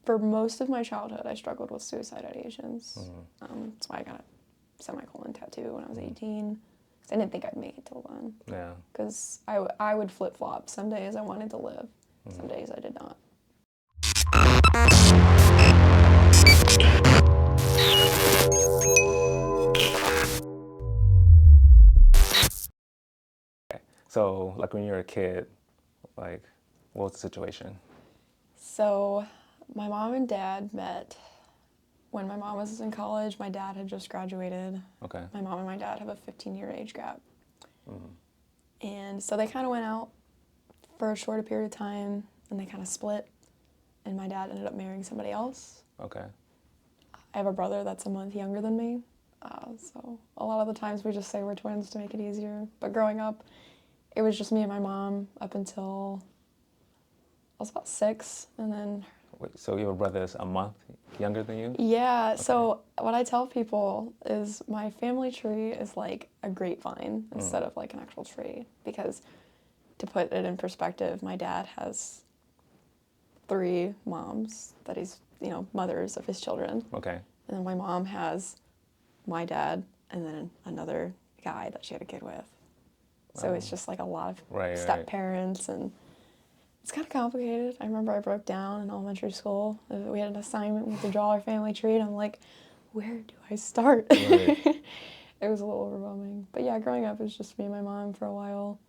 for most of my childhood, I struggled with suicide ideations. That's why I got a semicolon tattoo when I was 18. 'Cause I didn't think I'd make it till then. Yeah. Because I would flip-flop. Some days I wanted to live. Some days I did not. So, like when you were a kid, like, what was the situation? So my mom and dad met when my mom was in college. My dad had just graduated. Okay. My mom and my dad have a 15-year age gap. And so they kind of went out for a shorter period of time, and they kind of split, and my dad ended up marrying somebody else. Okay. I have a brother that's a month younger than me, so a lot of the times we just say we're twins to make it easier. But growing up, it was just me and my mom up until I was about 6, and then... Wait, so your brother is a month younger than you? Yeah, okay. So what I tell people is my family tree is like a grapevine instead of like an actual tree, because to put it in perspective, my dad has 3 moms that he's, mothers of his children. Okay. And then my mom has my dad and then another guy that she had a kid with. So it's just like a lot of step parents, and it's kind of complicated. I remember I broke down in elementary school. We had an assignment, we had to draw our family tree, and I'm like, where do I start? Right. It was a little overwhelming. But yeah, growing up, it was just me and my mom for a while.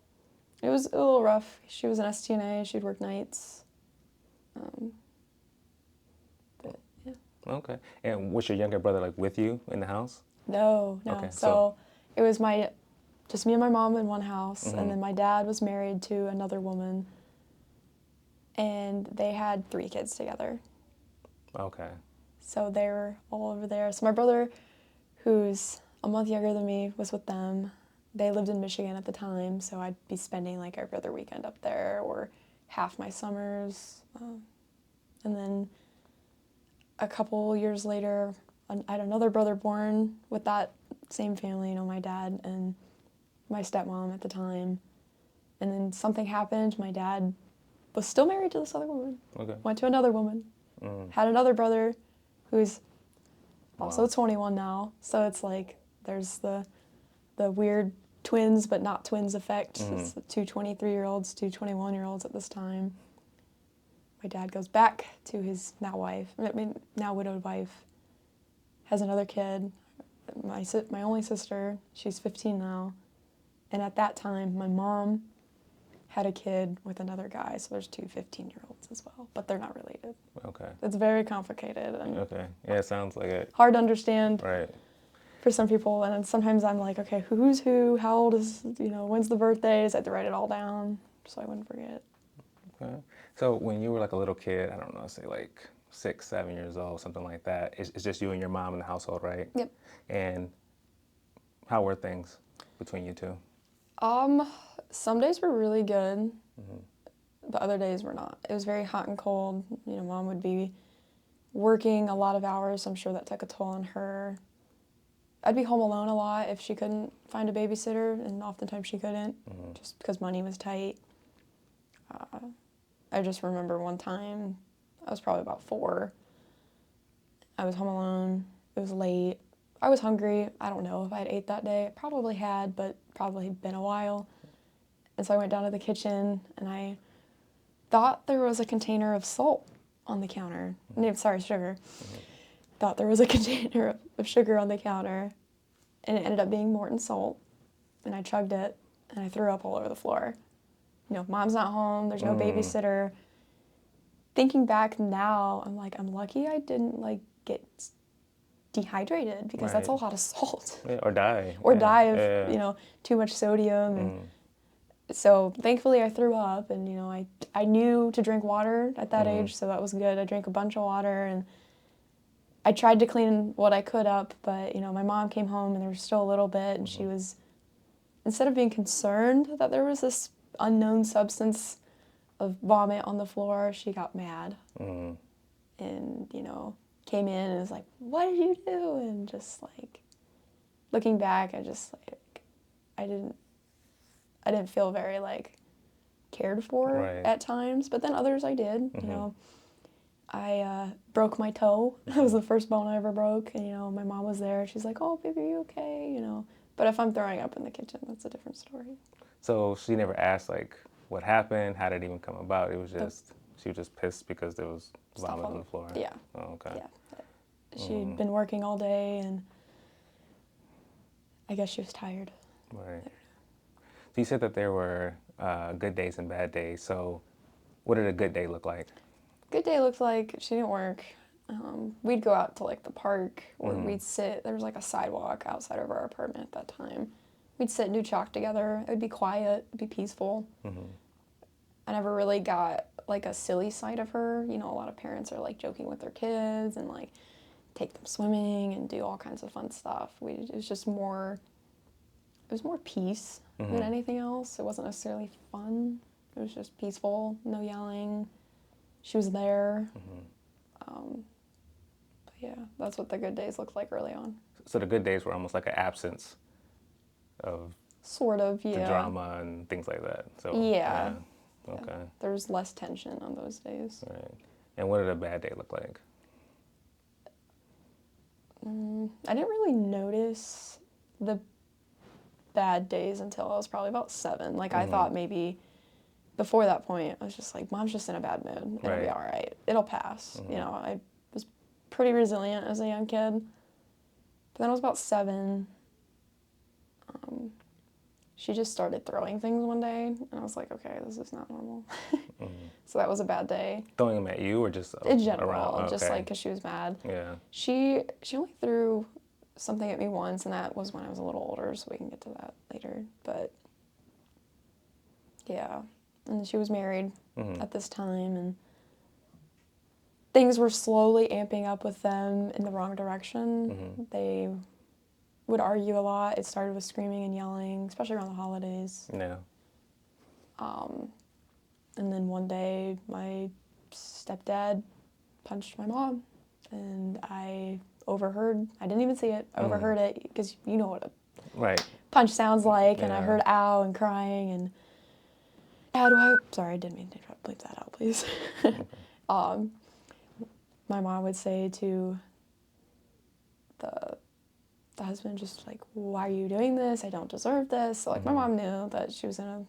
It was a little rough. She was an STNA. She'd work nights. But yeah. Okay. And was your younger brother like with you in the house? No. Okay, so it was just me and my mom in one house, and then my dad was married to another woman, and they had 3 kids together. Okay. So they were all over there. So my brother, who's a month younger than me, was with them. They lived in Michigan at the time, so I'd be spending like every other weekend up there, or half my summers. And then a couple years later, I had another brother born with that same family, my dad and my stepmom at the time. And then something happened. My dad was still married to this other woman. Okay. Went to another woman. Had another brother who's also 21 now. So it's like there's the weird twins but not twins effect. It's the 2 23-year-olds, 2 21-year-olds at this time. My dad goes back to his now widowed wife, has another kid, my only sister. She's 15 now. And at that time, my mom had a kid with another guy, so there's 2 15-year-olds as well, but they're not related. Okay. It's very complicated and okay. Yeah, it sounds like it. hard to understand. Right. For some people, and then sometimes I'm like, okay, who's who? How old is, when's the birthdays? I had to write it all down so I wouldn't forget. Okay. So when you were like a little kid, I don't know, say like 6, 7 years old, something like that, it's just you and your mom in the household, right? Yep. And how were things between you two? Some days were really good, but other days were not. It was very hot and cold. Mom would be working a lot of hours. I'm sure that took a toll on her. I'd be home alone a lot if she couldn't find a babysitter, and oftentimes she couldn't, just because money was tight. I just remember one time, I was probably about 4. I was home alone. It was late. I was hungry. I don't know if I had ate that day. I probably had, but probably been a while. And so I went down to the kitchen, and I thought there was a container of salt on the counter. Sugar. Thought there was a container of sugar on the counter, and it ended up being Morton salt. And I chugged it, and I threw up all over the floor. Mom's not home. There's no babysitter. Thinking back now, I'm like, I'm lucky I didn't get dehydrated, because that's a lot of salt. Yeah, or die. Or die of too much sodium. And so thankfully I threw up, and I knew to drink water at that age, so that was good. I drank a bunch of water, and I tried to clean what I could up, but my mom came home and there was still a little bit, and she was, instead of being concerned that there was this unknown substance of vomit on the floor, she got mad. And came in and was like, what did you do? And just looking back, I didn't feel very cared for at times, but then others I did. I broke my toe. That was the first bone I ever broke. And, my mom was there. She's like, oh, baby, are you okay? But if I'm throwing up in the kitchen, that's a different story. So she never asked, like, what happened? How did it even come about? It was The just, she was just pissed because there was stuff vomit on the floor? Yeah. Oh, okay. Yeah. She'd been working all day, and I guess she was tired. Right. So you said that there were good days and bad days. So what did a good day look like? Good day looked like she didn't work. We'd go out to like the park, or we'd sit. There was like a sidewalk outside of our apartment at that time. We'd sit and do chalk together. It would be quiet. It'd be peaceful. I never really got like a silly side of her. A lot of parents are like joking with their kids and like take them swimming and do all kinds of fun stuff. It was just more. It was more peace than anything else. It wasn't necessarily fun. It was just peaceful. No yelling. She was there. But yeah, that's what the good days looked like early on. So the good days were almost like an absence of Sort of, yeah. the drama and things like that. So yeah. Okay. Yeah. There was less tension on those days. Right. And what did a bad day look like? I didn't really notice the bad days until I was probably about 7. Like, I thought maybe before that point, I was just like, Mom's just in a bad mood. It'll be all right. It'll pass. I was pretty resilient as a young kid. But then I was about 7. She just started throwing things one day, and I was like, okay, this is not normal. So that was a bad day. Throwing them at you or just In general, around? just Okay. like because she was mad. Yeah. She only threw something at me once, and that was when I was a little older, so we can get to that later. But yeah, and she was married at this time, and things were slowly amping up with them in the wrong direction. They would argue a lot. It started with screaming and yelling, especially around the holidays. Yeah. And then one day, my stepdad punched my mom, and I overheard. I didn't even see it. I overheard it because you know what a Right. punch sounds like, and I Yeah. heard ow and crying, and Dad, sorry, I didn't mean to interrupt. Bleep that out, please. My mom would say to the husband, just like, why are you doing this? I don't deserve this. So, like, my mom knew that she was in a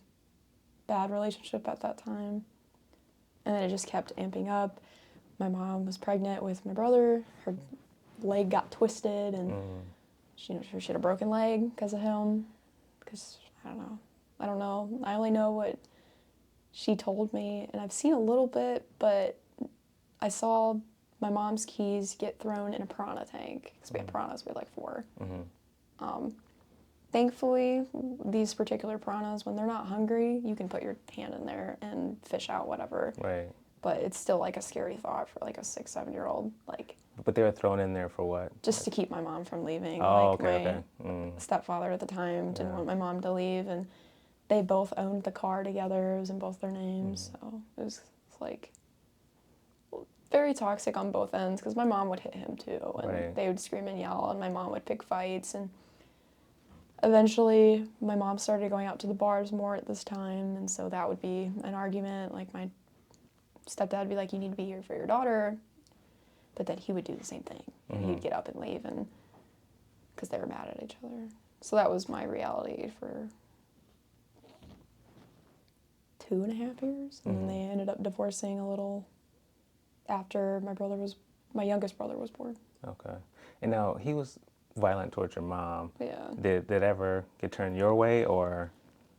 bad relationship at that time. And then it just kept amping up. My mom was pregnant with my brother. Her leg got twisted, and she had a broken leg because of him. Because, I don't know. I only know what she told me, and I've seen a little bit, but I saw my mom's keys get thrown in a piranha tank. Because we had piranhas, we had like 4. Thankfully, these particular piranhas, when they're not hungry, you can put your hand in there and fish out whatever. Right. But it's still like a scary thought for like a 6, 7-year-old. Like, But they were thrown in there for what? just to keep my mom from leaving. Oh, like, okay. My stepfather at the time didn't Yeah. want my mom to leave, and they both owned the car together. It was in both their names, so it was like very toxic on both ends, because my mom would hit him too, and Right. they would scream and yell, and my mom would pick fights, and eventually my mom started going out to the bars more at this time, and so that would be an argument. Like, my stepdad would be like, you need to be here for your daughter, but then he would do the same thing, and he'd get up and leave, and because they were mad at each other. So that was my reality for 2.5 years, and then they ended up divorcing a little after my youngest brother was born. Okay. And now, he was violent towards your mom. Yeah. Did it ever get turned your way, or?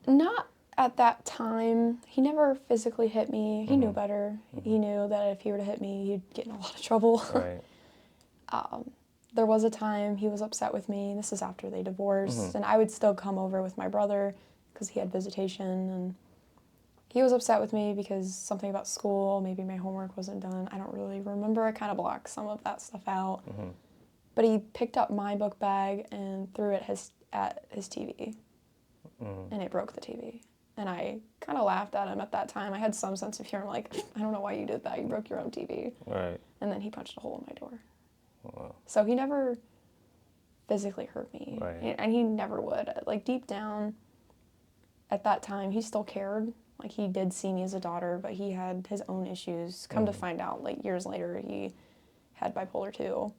Not at that time. He never physically hit me. He knew better. He knew that if he were to hit me, he'd get in a lot of trouble. Right. There was a time he was upset with me. This is after they divorced, and I would still come over with my brother because he had visitation, and he was upset with me because something about school, maybe my homework wasn't done. I don't really remember. I kind of blocked some of that stuff out. But he picked up my book bag and threw it at his TV, and it broke the TV. And I kind of laughed at him at that time. I had some sense of humor. I'm like, I don't know why you did that. You broke your own TV. Right. And then he punched a hole in my door. Wow. So he never physically hurt me. Right. And he never would. Like, deep down, at that time, he still cared. Like, he did see me as a daughter, but he had his own issues. Come to find out, like, years later, he had bipolar 2.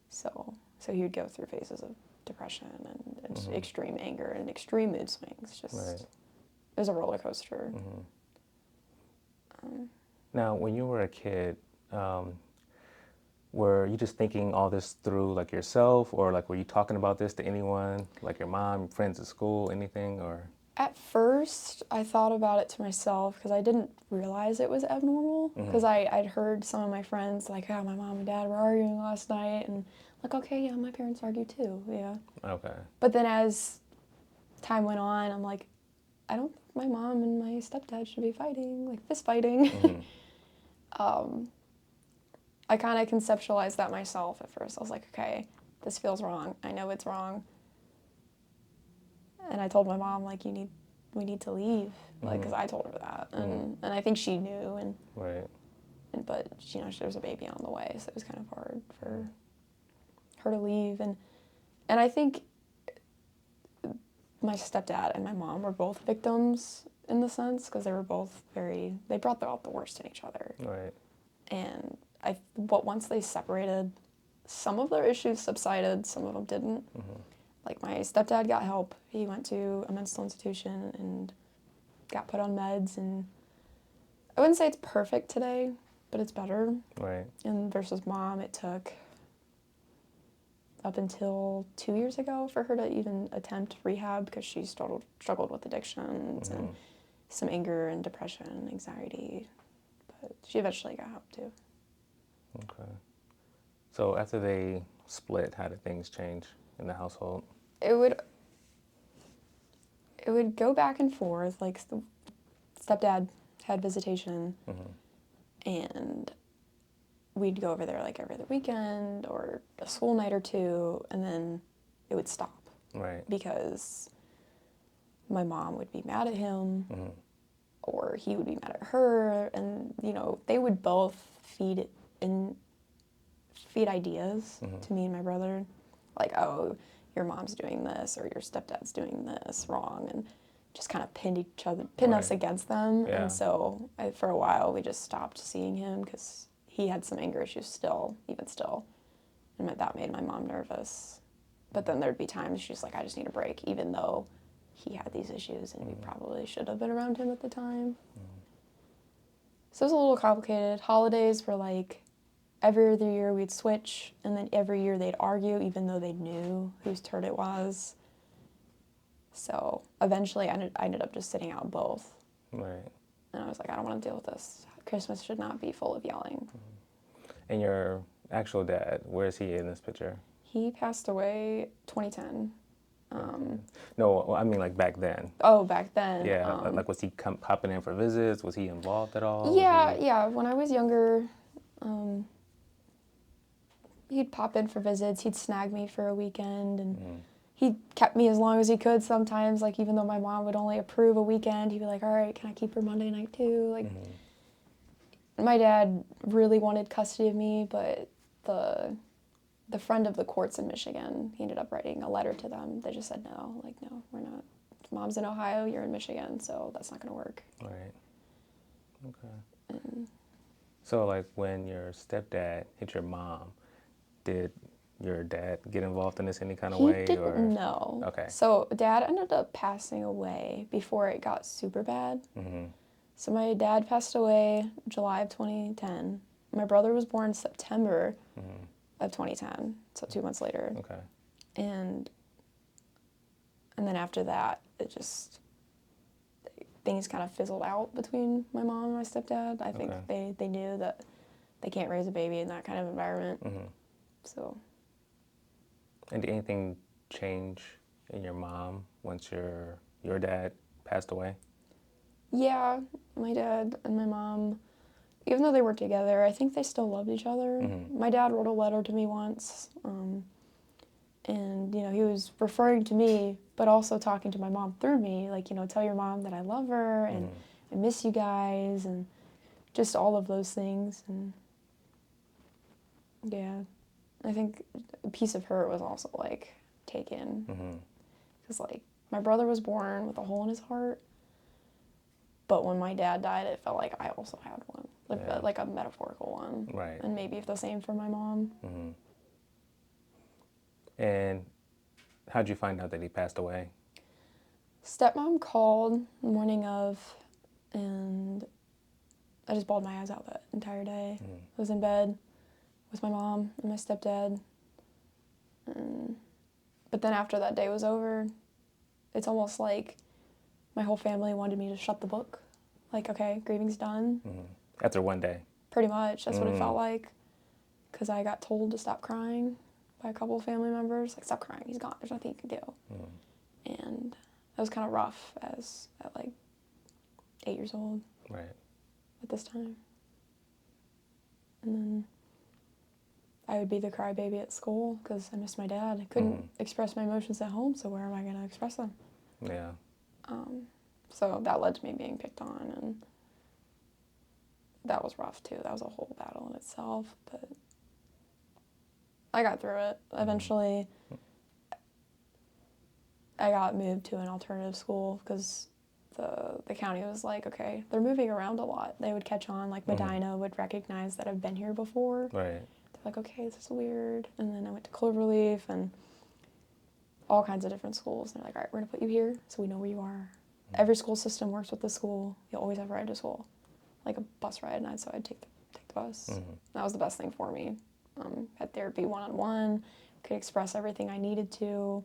So he would go through phases of depression and extreme anger and extreme mood swings. Just, Right. it was a roller coaster. Now, when you were a kid, were you just thinking all this through, like, yourself, or like were you talking about this to anyone, like your mom, friends at school, anything, or? At first, I thought about it to myself because I didn't realize it was abnormal. Because I'd heard some of my friends, like, oh, my mom and dad were arguing last night. And, like, okay, yeah, my parents argue too, yeah. Okay. But then as time went on, I'm like, I don't think my mom and my stepdad should be fighting, like, fist fighting. I kind of conceptualized that myself at first. I was like, okay, this feels wrong. I know it's wrong. And I told my mom, like, we need to leave, like, because I told her that, and I think she knew, Right. but you know, there was a baby on the way, so it was kind of hard for her to leave, and I think my stepdad and my mom were both victims in the sense because they were both they brought out the worst in each other, Right. and but once they separated, some of their issues subsided, some of them didn't. Like, my stepdad got help. He went to a mental institution and got put on meds, and I wouldn't say it's perfect today, but it's better. Right. And versus mom, it took up until 2 years ago for her to even attempt rehab because she struggled with addictions and some anger and depression and anxiety. But she eventually got help too. Okay. So after they split, how did things change in the household? It would go back and forth. Like, the stepdad had visitation, and we'd go over there like every other weekend or a school night or two, and then it would stop. Right. Because my mom would be mad at him, or he would be mad at her, and you know, they would both feed ideas to me and my brother, like, oh, your mom's doing this or your stepdad's doing this wrong, and just kind of pin us against them. Yeah. And so for a while we just stopped seeing him because he had some anger issues even still, and that made my mom nervous. But then there'd be times she's like, I just need a break, even though he had these issues and we probably should have been around him at the time. So it was a little complicated. Holidays were like every other year we'd switch, and then every year they'd argue, even though they knew whose turn it was. So eventually I ended up just sitting out both. Right. And I was like, I don't want to deal with this. Christmas should not be full of yelling. And your actual dad, where is he in this picture? He passed away 2010. No, I mean, like, back then. Oh, back then. Yeah, like, was he popping in for visits? Was he involved at all? Yeah. When I was younger, he'd pop in for visits. He'd snag me for a weekend, and he kept me as long as he could sometimes. Like, even though my mom would only approve a weekend, he'd be like, all right, can I keep her Monday night too? Like, my dad really wanted custody of me, but the friend of the courts in Michigan, he ended up writing a letter to them. They just said no. Like, no, we're not. Mom's in Ohio, you're in Michigan, so that's not going to work. Right. Okay. So, like, when your stepdad hit your mom, did your dad get involved in this any kind of way? He didn't know. Okay. So dad ended up passing away before it got super bad. So my dad passed away July of 2010. My brother was born September of 2010, so 2 months later. Okay. And then after that, things kind of fizzled out between my mom and my stepdad. I think they knew that they can't raise a baby in that kind of environment. So. And did anything change in your mom once your dad passed away? Yeah, my dad and my mom, even though they were together, I think they still loved each other. My dad wrote a letter to me once, and, you know, he was referring to me, but also talking to my mom through me, like, you know, tell your mom that I love her, and I miss you guys, and just all of those things. And, yeah, I think a piece of her was also, like, taken. Because, like, my brother was born with a hole in his heart, But when my dad died, it felt like I also had one, Yeah. like a metaphorical one. Right. And maybe the same for my mom. Mm-hmm. And how'd you find out that he passed away? Stepmom called the morning of, and I just bawled my eyes out that entire day. Mm-hmm. I was in bed with my mom and my stepdad. But then after that day was over, it's almost like my whole family wanted me to shut the book. Like, okay, grieving's done. Mm-hmm. After one day? Pretty much. That's what it felt like. Because I got told to stop crying by a couple of family members. Like, stop crying, he's gone. There's nothing you can do. And that was kind of rough at like 8 years old. Right. At this time. And then I would be the crybaby at school because I missed my dad. I couldn't express my emotions at home, so where am I going to express them? Yeah. So that led to me being picked on, and that was rough too. That was a whole battle in itself, but I got through it. Eventually, I got moved to an alternative school because the county was like, okay, they're moving around a lot. They would catch on, like Medina would recognize that I've been here before. Right. They're like, okay, this is weird. And then I went to Cloverleaf and all kinds of different schools. And they're like, all right, we're going to put you here so we know where you are. Every school system works with the school. You'll always have a ride to school, like a bus ride. And so I'd take the bus. That was the best thing for me. Had therapy one-on-one, could express everything I needed to.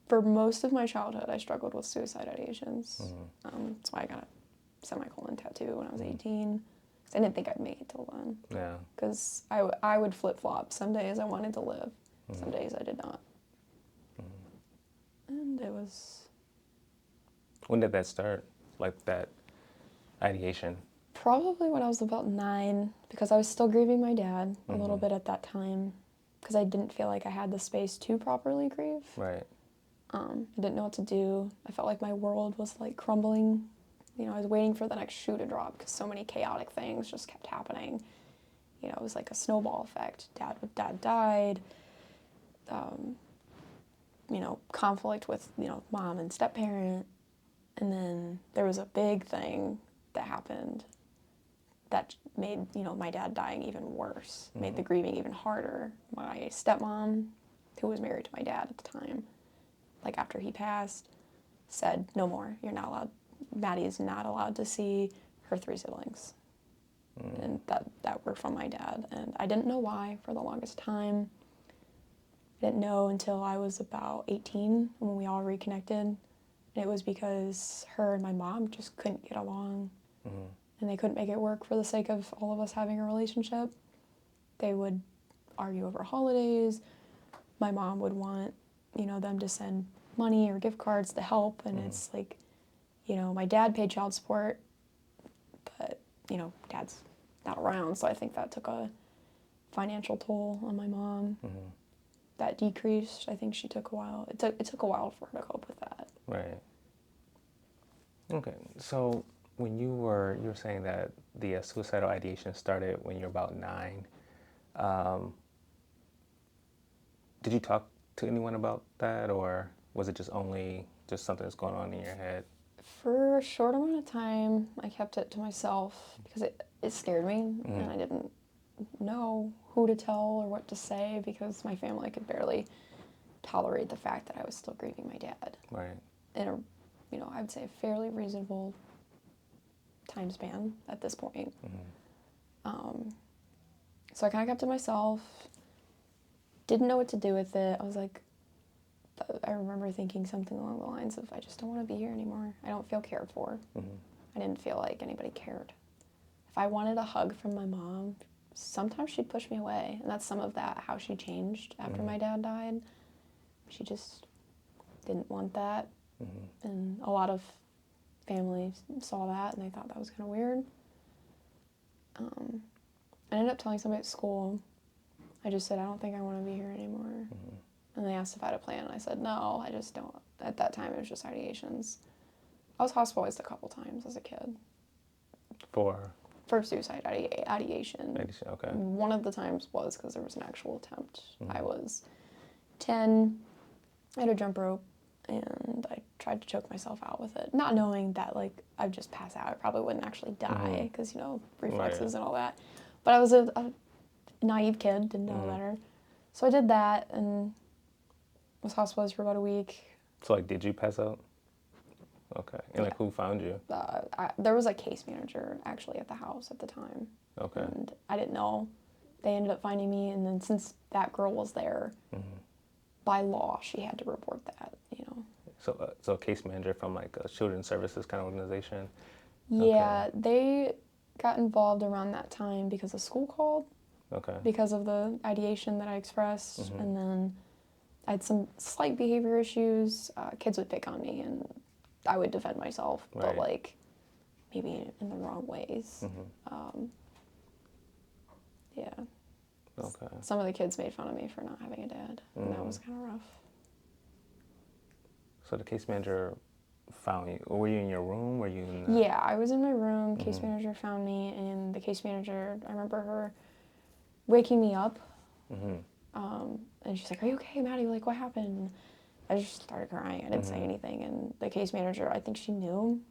For most of my childhood, I struggled with suicide ideations. That's why I got a semicolon tattoo when I was 18. Because I didn't think I'd make it till then. Yeah. Because I would flip-flop. Some days I wanted to live. Some days I did not. And it was... When did that start? Like that ideation? Probably when I was about 9, because I was still grieving my dad a little bit at that time. Because I didn't feel like I had the space to properly grieve. Right. I didn't know what to do. I felt like my world was like crumbling. You know, I was waiting for the next shoe to drop because so many chaotic things just kept happening. You know, it was like a snowball effect. Dad died. You know, conflict with, you know, mom and step-parent. And then there was a big thing that happened that made, you know, my dad dying even worse, made the grieving even harder. My stepmom, who was married to my dad at the time, like after he passed, said, no more, you're not allowed, Maddie is not allowed to see her 3 siblings. And that were from my dad. And I didn't know why for the longest time. I didn't know until I was about 18 when we all reconnected. And it was because her and my mom just couldn't get along. And they couldn't make it work for the sake of all of us having a relationship. They would argue over holidays. My mom would want, you know, them to send money or gift cards to help. And it's like, you know, my dad paid child support, but, you know, dad's not around. So I think that took a financial toll on my mom. That decreased. I think she took a while. It took a while for her to cope with that. Right. Okay. So when you were saying that the suicidal ideation started when you're about 9, did you talk to anyone about that, or was it just something that's going on in your head? For a short amount of time, I kept it to myself because it scared me, and I didn't know who to tell or what to say because my family could barely tolerate the fact that I was still grieving my dad. Right. In a, you know, I would say a fairly reasonable time span at this point. So I kind of kept it to myself. Didn't know what to do with it. I was like, I remember thinking something along the lines of, I just don't want to be here anymore. I don't feel cared for. I didn't feel like anybody cared. If I wanted a hug from my mom, sometimes she'd push me away. And that's some of that, how she changed after my dad died. She just didn't want that. And a lot of families saw that and they thought that was kind of weird. I ended up telling somebody at school. I just said, I don't think I want to be here anymore. And they asked if I had a plan, and I said, no, I just don't. At that time, it was just ideations. I was hospitalized a couple times as a kid. For suicide ideation. Okay. One of the times was because there was an actual attempt. I was 10, I had a jump rope, and I tried to choke myself out with it, not knowing that like I'd just pass out. I probably wouldn't actually die because you know reflexes and all that. But I was a naive kid, didn't know better, so I did that and was hospitalized for about a week. So like, did you pass out? Okay. And like, who found you? There was a case manager actually at the house at the time. Okay. And I didn't know. They ended up finding me, and then since that girl was there, by law, she had to report that, you know. So a case manager from like a children's services kind of organization? Yeah, they got involved around that time because the school called. Okay. Because of the ideation that I expressed, and then I had some slight behavior issues. Kids would pick on me, and I would defend myself, but like maybe in the wrong ways. Yeah. Okay. Some of the kids made fun of me for not having a dad, and that was kind of rough. So the case manager found you. Were you in your room? Were you in the... Yeah, I was in my room. Case manager found me, and the case manager, I remember her waking me up. And she's like, "Are you okay, Maddie? Like, what happened?" I just started crying. I didn't say anything, and the case manager, I think she knew.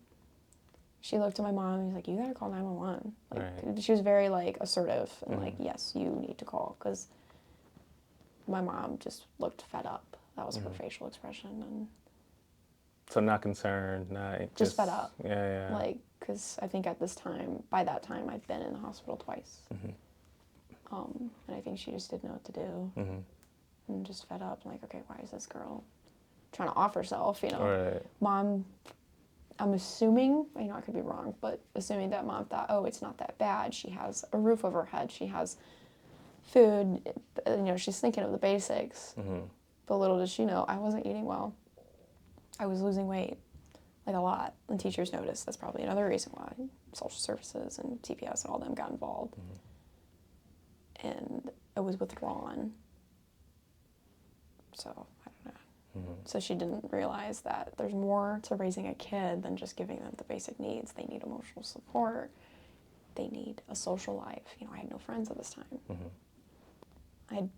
She looked at my mom and was like, "You gotta call 911." Like, she was very like assertive and like, "Yes, you need to call," because my mom just looked fed up. That was her facial expression, and So not concerned, not just fed up. Yeah, yeah. Like, because I think at this time, by that time, I'd been in the hospital twice. And I think she just didn't know what to do, and just fed up. Like, okay, why is this girl trying to off herself? You know, Mom. I'm assuming, you know, I could be wrong, but assuming that mom thought, oh, it's not that bad. She has a roof over her head. She has food. You know, she's thinking of the basics. But little did she know, I wasn't eating well. I was losing weight, like a lot. And teachers noticed. That's probably another reason why social services and TPS and all them got involved. And it was withdrawn. So, I don't know. So she didn't realize that there's more to raising a kid than just giving them the basic needs. They need emotional support. They need a social life. You know, I had no friends at this time. I had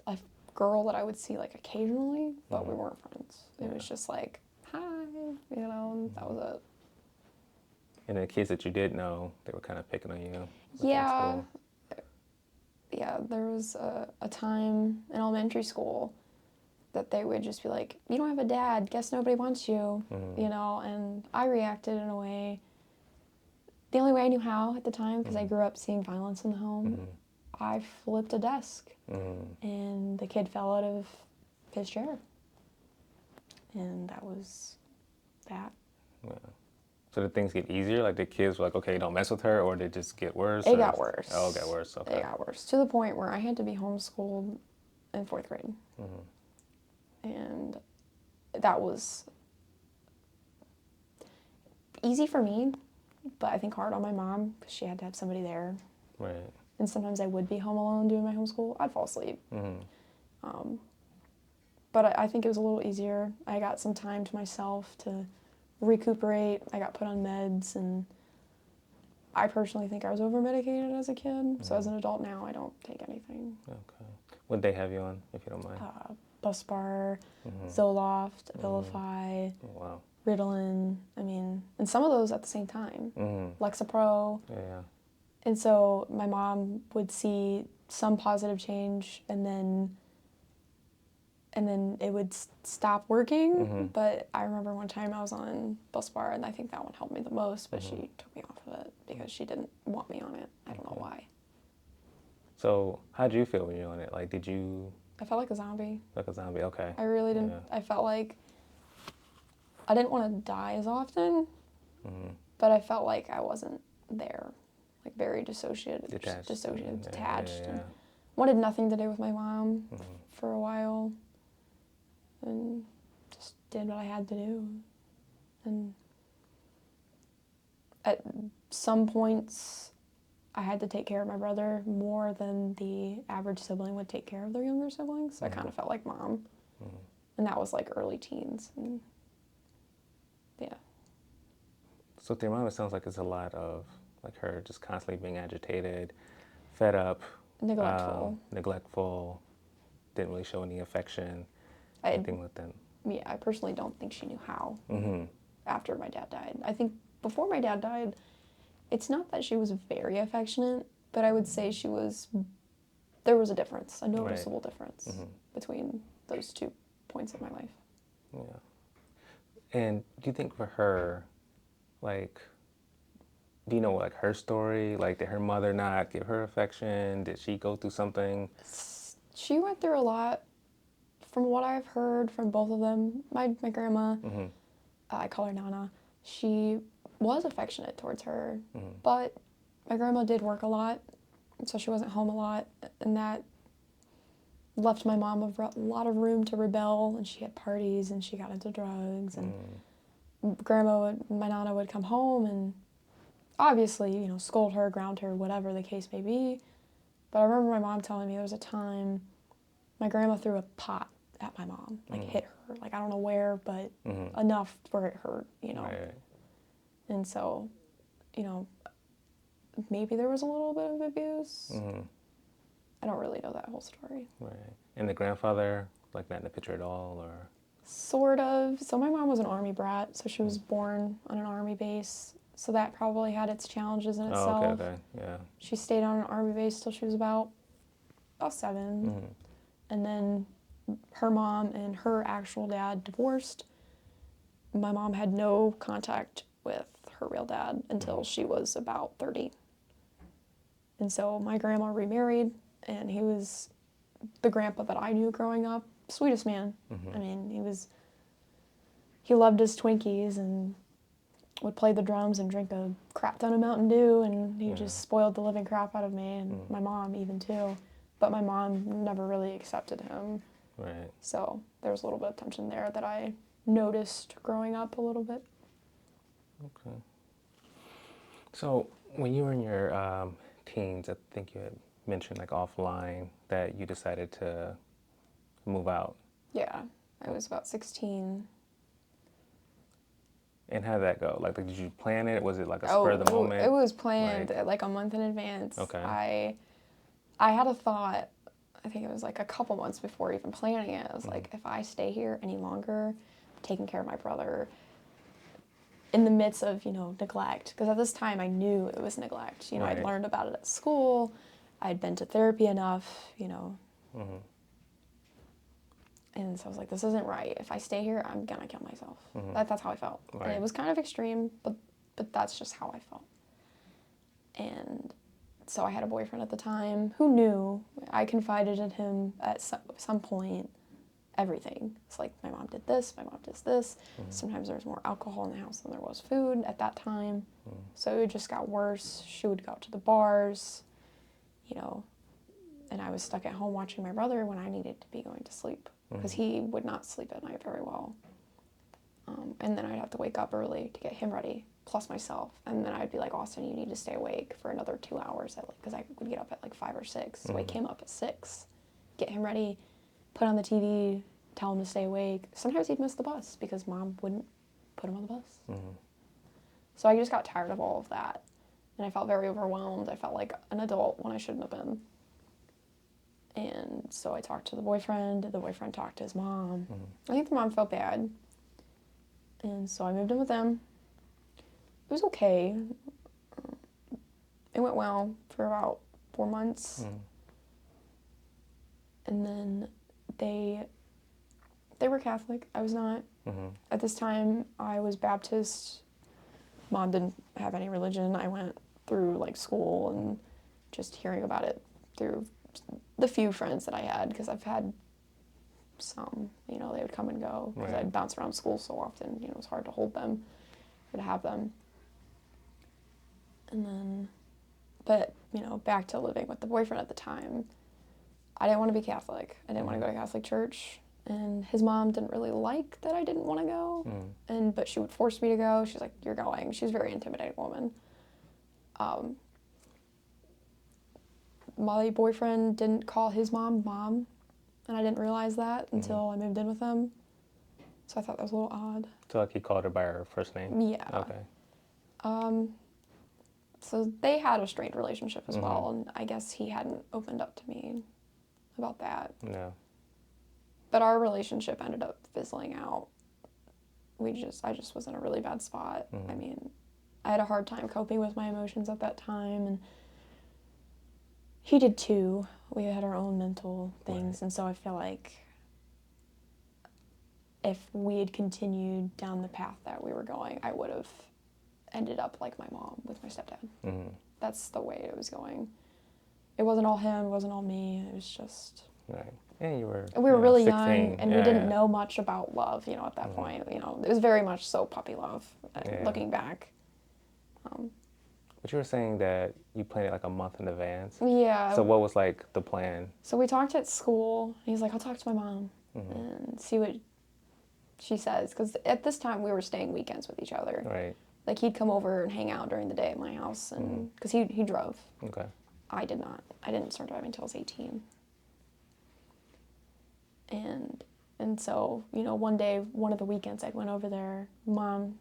a girl that I would see like occasionally, but we weren't friends. It was just like, hi, you know, that was it. And the kids that you did know, they were kind of picking on you. Yeah. Yeah, there was a time in elementary school that they would just be like, "You don't have a dad, guess nobody wants you," you know, and I reacted in a way, the only way I knew how at the time, because I grew up seeing violence in the home, I flipped a desk, and the kid fell out of his chair, and that was that. Yeah. So did things get easier? Like the kids were like, okay, don't mess with her, or did it just get worse? It got worse. Oh, it got worse, okay. It got worse, to the point where I had to be homeschooled in 4th grade. And that was easy for me, but I think hard on my mom because she had to have somebody there. Right. And sometimes I would be home alone doing my homeschool. I'd fall asleep. But I think it was a little easier. I got some time to myself to recuperate. I got put on meds, and I personally think I was over-medicated as a kid. So as an adult now, I don't take anything. Okay. What'd they have you on, if you don't mind? Buspar, Zoloft, Abilify, Ritalin. I mean, and some of those at the same time. Lexapro. Yeah. And so my mom would see some positive change, and then it would stop working. But I remember one time I was on Buspar, and I think that one helped me the most, but she took me off of it because she didn't want me on it. I don't know why. So how'd you feel when you were on it? Like, did you... I felt like a zombie. Like a zombie, okay. I really didn't. Yeah. I felt like I didn't want to die as often, but I felt like I wasn't there. Like very dissociated, detached. And wanted nothing to do with my mom for a while, and just did what I had to do. And at some points, I had to take care of my brother more than the average sibling would take care of their younger siblings. I kind of felt like mom, and that was like early teens. And yeah. So with your mom, it sounds like it's a lot of like her just constantly being agitated, fed up, neglectful, didn't really show any affection, anything like that. yeah, I personally don't think she knew how Mm-hmm. after my dad died. I think before my dad died, it's not that she was very affectionate, but I would say there was a difference, a Right. noticeable difference Mm-hmm. between those 2 points of my life. Yeah. And do you think for her, like, do you know like her story? Like, did her mother not give her affection? Did she go through something? She went through a lot. From what I've heard from both of them, my grandma, Mm-hmm. I call her Nana, she was affectionate towards her, Mm-hmm. but my grandma did work a lot, so she wasn't home a lot, and that left my mom a lot of room to rebel, and she had parties, and she got into drugs, and my Nana would come home and obviously, scold her, ground her, whatever the case may be. But I remember my mom telling me there was a time my grandma threw a pot at my mom, like hit her. Like, I don't know where, but Mm-hmm. enough where it hurt, Right. And so, you know, maybe there was a little bit of abuse. Mm-hmm. I don't really know that whole story. Right. And the grandfather, like, not in the picture at all, or? Sort of. So my mom was an Army brat, so she was born on an Army base. So that probably had its challenges in Oh, okay, itself. okay, yeah. She stayed on an Army base till she was about 7. Mm-hmm. And then her mom and her actual dad divorced. My mom had no contact with her real dad until she was about 30. And so my grandma remarried, and he was the grandpa that I knew growing up. Sweetest man. Mm-hmm. I mean, he loved his Twinkies and would play the drums and drink a crap ton of Mountain Dew, and he just spoiled the living crap out of me, and my mom even too. But my mom never really accepted him. Right. So there was a little bit of tension there that I noticed growing up a little bit. Okay. So when you were in your teens, I think you had mentioned like offline that you decided to move out. Yeah, I was about 16. And how did that go? Like, did you plan it? Was it like a spur of the Oh, it moment? was planned Like, like a month in advance. okay. I had a thought, I think it was like a couple months before even planning it. I was like, if I stay here any longer, taking care of my brother in the midst of, neglect. Because at this time I knew it was neglect. I'd Right. learned about it at school. I'd been to therapy enough, Mm-hmm. And so I was like, this isn't right. If I stay here, I'm going to kill myself. Mm-hmm. That's how I felt. Right. And it was kind of extreme, but that's just how I felt. And so I had a boyfriend at the time who knew. I confided in him at some point everything. It's like, my mom did this, my mom does this. Mm-hmm. Sometimes there was more alcohol in the house than there was food at that time. Mm-hmm. So it just got worse. She would go out to the bars, and I was stuck at home watching my brother when I needed to be going to sleep because he would not sleep at night very well. And then I'd have to wake up early to get him ready, plus myself. And then I'd be like, Austin, you need to stay awake for another 2 hours, because I would get up at like 5 or 6. Wake him up at 6, get him ready, put on the TV, tell him to stay awake. Sometimes he'd miss the bus because mom wouldn't put him on the bus. Mm-hmm. So I just got tired of all of that. And I felt very overwhelmed. I felt like an adult when I shouldn't have been. And so I talked to the boyfriend talked to his mom. I think the mom felt bad. And so I moved in with them. It was okay. It went well for about 4 months. And then they were Catholic. I was not. At this time, I was Baptist. Mom didn't have any religion. I went through like school and just hearing about it through the few friends that I had, because I've had some, they would come and go because Right. I'd bounce around school so often, it was hard to hold them or to have them. And then, but, back to living with the boyfriend at the time, I didn't want to be Catholic. I didn't want to go to Catholic church, and his mom didn't really like that I didn't want to go, but she would force me to go. She's like, you're going. She's a very intimidating woman. My boyfriend didn't call his mom, and I didn't realize that until I moved in with him. So I thought that was a little odd. So like he called her by her first name? Yeah. Okay. So they had a strained relationship as well, and I guess he hadn't opened up to me about that. No. But our relationship ended up fizzling out. I just was in a really bad spot. I mean, I had a hard time coping with my emotions at that time, and he did too. We had our own mental things, Right. and so I feel like if we had continued down the path that we were going, I would have ended up like my mom with my stepdad. Mm-hmm. That's the way it was going. It wasn't all him, it wasn't all me. It was just... Right. And you were, We were really 16. young, and we Yeah, didn't yeah. know much about love, at that point. It was very much so puppy love, Yeah. looking back. But you were saying that you planned it like a month in advance. Yeah. So what was like the plan? So we talked at school. He's like, I'll talk to my mom and see what she says. Because at this time, we were staying weekends with each other. Right. Like, he'd come over and hang out during the day at my house. And because he drove. Okay. I did not. I didn't start driving until I was 18. And so, one day, one of the weekends, I went over there.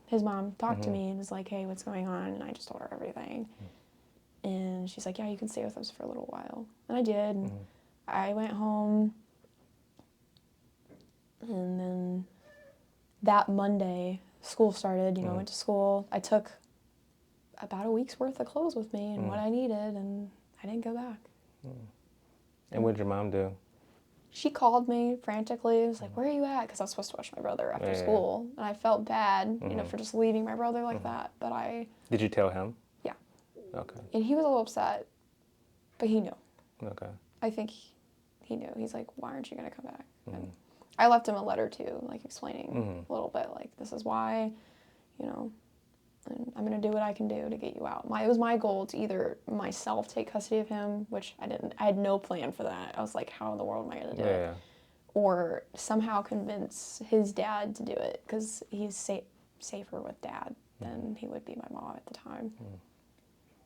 His mom talked to me and was like, hey, what's going on? And I just told her everything. And she's like, yeah, you can stay with us for a little while. And I did. And I went home. And then that Monday, school started. I went to school. I took about a week's worth of clothes with me and what I needed, and I didn't go back. And what did your mom do? She called me frantically. It was like, where are you at? Because I was supposed to watch my brother after school. And I felt bad, for just leaving my brother like that. But Did you tell him? Yeah. Okay. And he was a little upset, but he knew. Okay. I think he knew. He's like, why aren't you going to come back? And I left him a letter, too, like explaining a little bit, like, this is why, and I'm going to do what I can do to get you out. It was my goal to either myself take custody of him, which I didn't. I had no plan for that. I was like, how in the world am I going to do it? Or somehow convince his dad to do it, because he's safer with dad than he would be my mom at the time.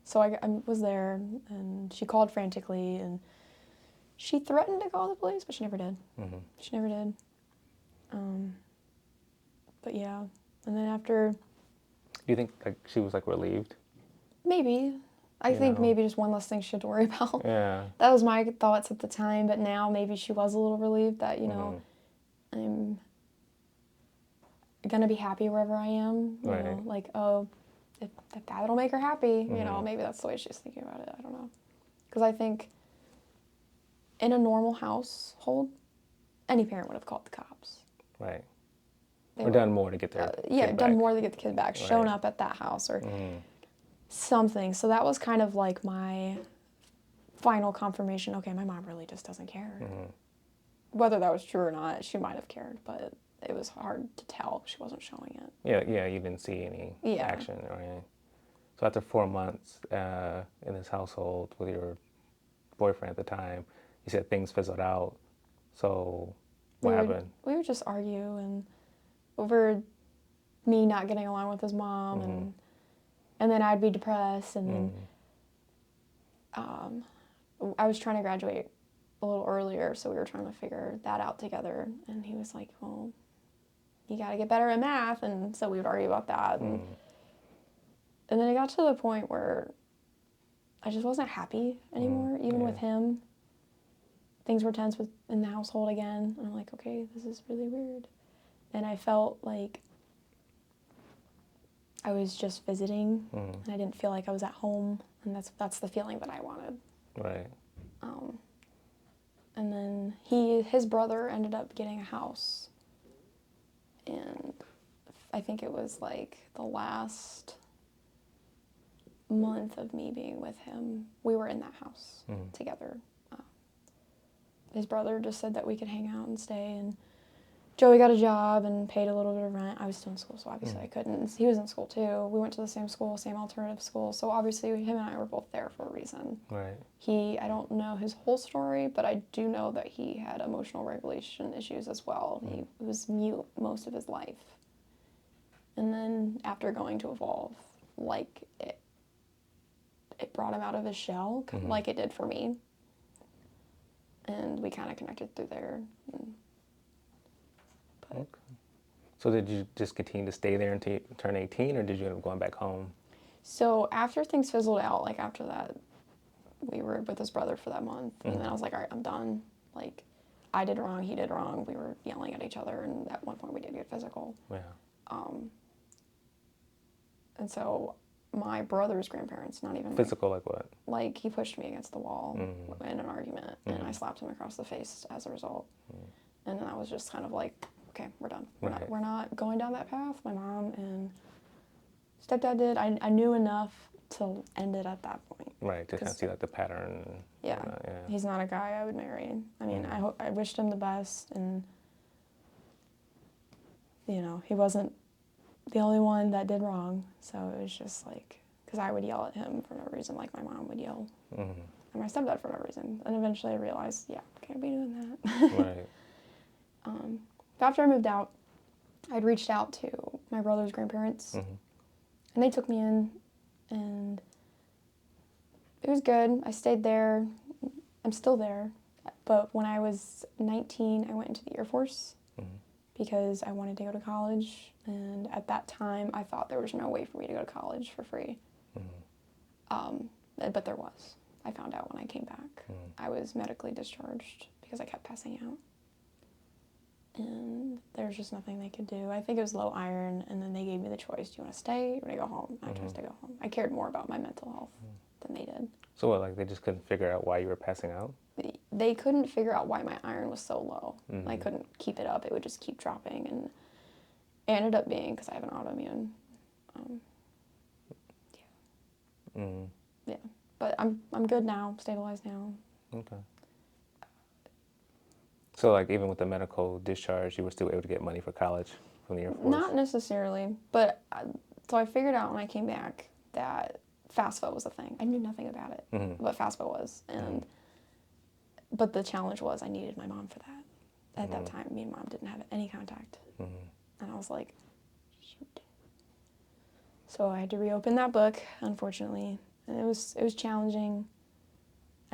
So I was there, and she called frantically, and she threatened to call the police, but she never did. She never did. But yeah, and then after... Do you think like she was like relieved? Maybe. I think maybe just one less thing she had to worry about. Yeah. That was my thoughts at the time, but now maybe she was a little relieved that, I'm gonna be happy wherever I am. You know, like, oh, if that'll make her happy, maybe that's the way she's thinking about it. I don't know. Because I think in a normal household, any parent would have called the cops. Right. They Or would, done more to get their kid done back. more to get the kid back, shown up at that house or something. So that was kind of like my final confirmation. Okay, my mom really just doesn't care. Whether that was true or not, she might have cared, but it was hard to tell. She wasn't showing it. Yeah, you didn't see any action or anything. So after 4 months in this household with your boyfriend at the time, you said things fizzled out. So what happened? We would just argue and over me not getting along with his mom, and then I'd be depressed, and then I was trying to graduate a little earlier, so we were trying to figure that out together, and he was like, well, you got to get better at math, and so we would argue about that, and then it got to the point where I just wasn't happy anymore, even with him. Things were tense in the household again, and I'm like, okay, this is really weird. And I felt like I was just visiting, and I didn't feel like I was at home, and that's the feeling that I wanted. Right. And then his brother ended up getting a house, and I think it was like the last month of me being with him, we were in that house together. His brother just said that we could hang out and stay, and Joey got a job and paid a little bit of rent. I was still in school, so obviously I couldn't. He was in school too. We went to the same school, same alternative school, so obviously him and I were both there for a reason. Right. I don't know his whole story, but I do know that he had emotional regulation issues as well. He was mute most of his life. And then after going to Evolve, like it brought him out of his shell, like it did for me. And we kind of connected through there. Okay. So did you just continue to stay there until you turn 18, or did you end up going back home? So after things fizzled out, like after that, we were with his brother for that month. And then I was like, all right, I'm done. Like, I did wrong, he did wrong. We were yelling at each other, and at one point we did get physical. Yeah. And so my brother's grandparents, not even physical, like what? Like he pushed me against the wall in an argument, and I slapped him across the face as a result. And then I was just kind of like, okay, we're done. We're not going down that path. My mom and stepdad did. I knew enough to end it at that point. Right, to kind of see like the pattern. Yeah, he's not a guy I would marry. I mean, I wished him the best, and he wasn't the only one that did wrong. So it was just like, because I would yell at him for no reason, like my mom would yell at my stepdad for no reason. And eventually I realized, can't be doing that. Right. After I moved out, I'd reached out to my brother's grandparents, and they took me in, and it was good. I stayed there. I'm still there. But when I was 19, I went into the Air Force because I wanted to go to college. And at that time, I thought there was no way for me to go to college for free. But there was. I found out when I came back. I was medically discharged because I kept passing out. And there's just nothing they could do. I think it was low iron, and then they gave me the choice. Do you want to stay or you want to go home? I chose to go home. I cared more about my mental health than they did. So what, like they just couldn't figure out why you were passing out? They couldn't figure out why my iron was so low. I couldn't keep it up. It would just keep dropping. And it ended up being because I have an autoimmune. Yeah. But I'm good now, stabilized now. Okay. So like even with the medical discharge, you were still able to get money for college from the Air Force? Not necessarily, but so I figured out when I came back that FAFSA was a thing. I knew nothing about it, what FAFSA was, and but the challenge was I needed my mom for that. At that time, me and mom didn't have any contact, and I was like, shoot. So I had to reopen that book, unfortunately, and it was challenging.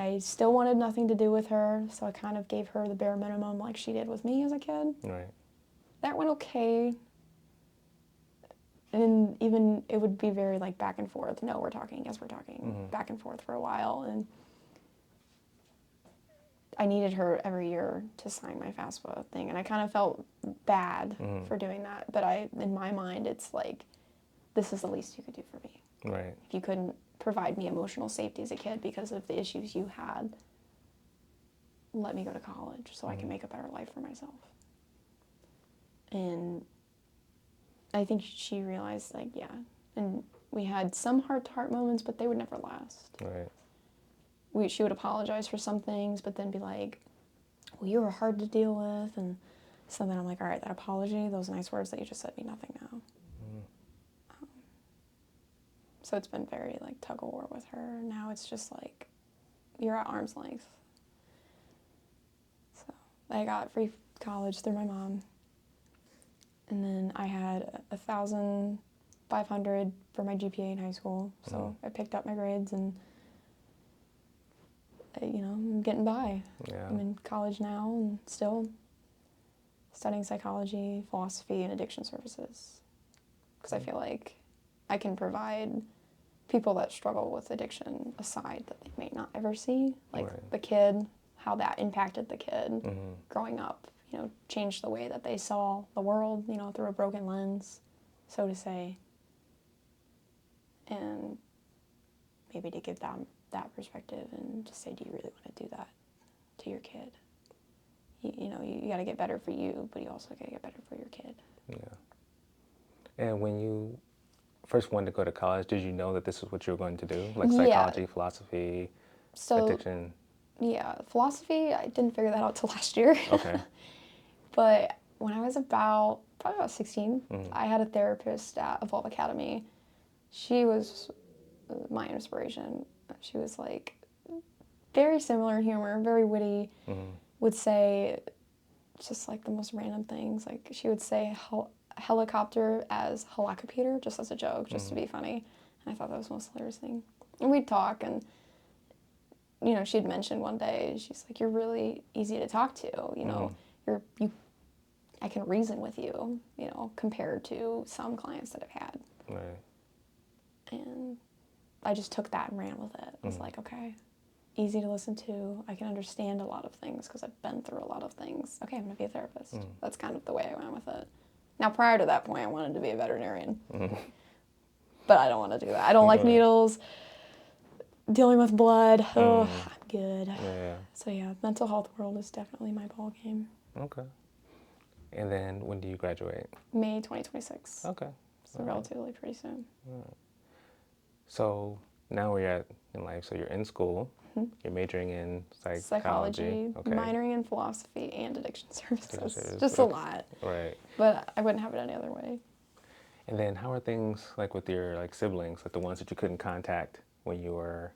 I still wanted nothing to do with her, so I kind of gave her the bare minimum like she did with me as a kid. Right. That went okay. And even it would be very like back and forth. No, we're talking. Yes, we're talking. Back and forth for a while. And I needed her every year to sign my FAFSA thing. And I kind of felt bad for doing that. But in my mind, it's like, this is the least you could do for me. Right. If you couldn't provide me emotional safety as a kid because of the issues you had, let me go to college so I can make a better life for myself. And I think she realized, like, and we had some heart-to-heart moments, but they would never last. Right. She would apologize for some things, but then be like, well, you were hard to deal with, and so then I'm like, all right, that apology, those nice words that you just said mean nothing now. So it's been very, like, tug-of-war with her. Now it's just, like, you're at arm's length. So I got free college through my mom. And then I had 1,500 for my GPA in high school. So I picked up my grades and, I'm getting by. Yeah. I'm in college now and still studying psychology, philosophy, and addiction services. Because I feel like I can provide people that struggle with addiction a side that they may not ever see. Like the kid, how that impacted the kid growing up. Changed the way that they saw the world, through a broken lens, so to say. And maybe to give them that perspective and just say, do you really want to do that to your kid? You got to get better for you, but you also got to get better for your kid. Yeah. And when you first wanted to go to college, did you know that this is what you were going to do? Like psychology, philosophy, addiction? Yeah, philosophy, I didn't figure that out till last year. Okay. But when I was probably about 16, I had a therapist at Evolve Academy. She was my inspiration. She was like very similar in humor, very witty, would say just like the most random things. Like she would say helicopter as helicopter, just as a joke, just to be funny. And I thought that was the most hilarious thing. And we'd talk, and she'd mentioned one day, she's like, you're really easy to talk to, I can reason with you, compared to some clients that I've had. Right. And I just took that and ran with it. I was like, okay, easy to listen to. I can understand a lot of things because I've been through a lot of things. Okay, I'm going to be a therapist. That's kind of the way I went with it. Now, prior to that point, I wanted to be a veterinarian. But I don't want to do that. I don't like needles, dealing with blood. Oh, I'm good. Yeah. So yeah, mental health world is definitely my ball game. Okay. And then when do you graduate? May 2026. Okay. So relatively pretty soon. So now where you're at in life, so you're in school, you're majoring in psychology. Okay. Minoring in philosophy and addiction services. Just a lot. Right. But I wouldn't have it any other way. And then how are things like with your like siblings, like the ones that you couldn't contact when you were